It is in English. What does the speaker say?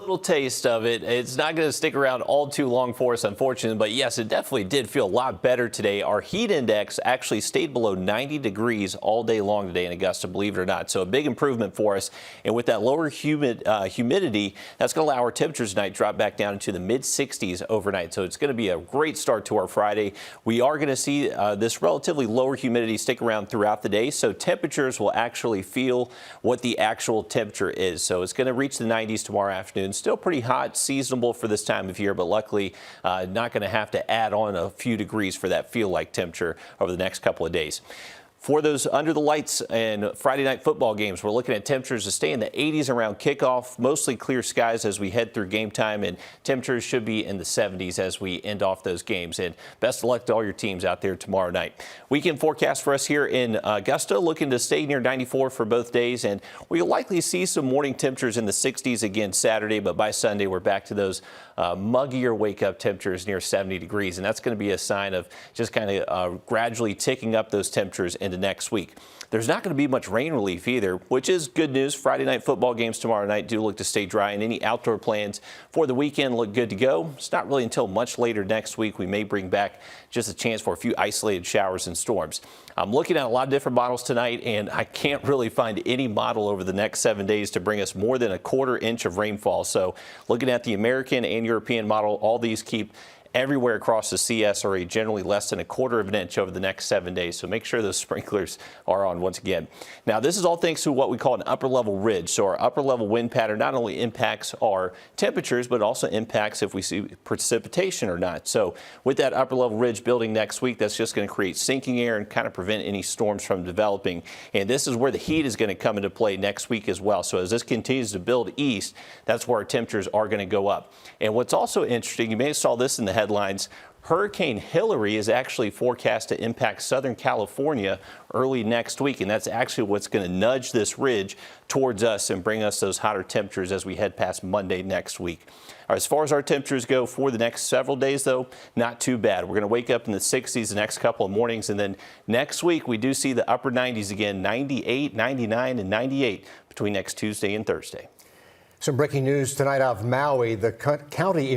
Little taste of it. It's not going to stick around all too long for us, unfortunately, but yes, it definitely did feel a lot better today. Our heat index actually stayed below 90 degrees all day long today in Augusta, believe it or not. So a big improvement for us. And with that lower humidity, that's going to allow our temperatures tonight drop back down into the mid 60s overnight. So it's going to be a great start to our Friday. We are going to see this relatively lower humidity stick around throughout the day. So temperatures will actually feel what the actual temperature is. So it's going to reach the 90s tomorrow afternoon. Still pretty hot, seasonable for this time of year, but luckily not going to have to add on a few degrees for that feel-like temperature over the next couple of days. For those under the lights and Friday night football games, we're looking at temperatures to stay in the 80s around kickoff, mostly clear skies as we head through game time, and temperatures should be in the 70s as we end off those games. And best of luck to all your teams out there tomorrow night. Weekend forecast for us here in Augusta, looking to stay near 94 for both days, and we'll likely see some morning temperatures in the 60s again Saturday, but by Sunday we're back to those muggier wake-up temperatures near 70 degrees, and that's going to be a sign of just kind of gradually ticking up those temperatures into next week. There's not going to be much rain relief either, which is good news. Friday night football games tomorrow night do look to stay dry, and any outdoor plans for the weekend look good to go. It's not really until much later next week we may bring back just a chance for a few isolated showers and storms. I'm looking at a lot of different models tonight, and I can't really find any model over the next 7 days to bring us more than a quarter inch of rainfall. So looking at the American and European model, all these keep everywhere across the CS area, generally less than a quarter of an inch over the next 7 days. So make sure those sprinklers are on once again. Now, this is all thanks to what we call an upper level ridge. So our upper level wind pattern not only impacts our temperatures, but also impacts if we see precipitation or not. So with that upper level ridge building next week, that's just going to create sinking air and kind of prevent any storms from developing. And this is where the heat is going to come into play next week as well. So as this continues to build east, that's where our temperatures are going to go up. And what's also interesting, you may have saw this in the headlines, Hurricane Hillary is actually forecast to impact Southern California early next week, and that's actually what's going to nudge this ridge towards us and bring us those hotter temperatures as we head past Monday next week. As far as our temperatures go for the next several days, though, not too bad. We're going to wake up in the 60s the next couple of mornings, and then next week we do see the upper 90s again, 98, 99, and 98 between next Tuesday and Thursday. Some breaking news tonight out of Maui. The county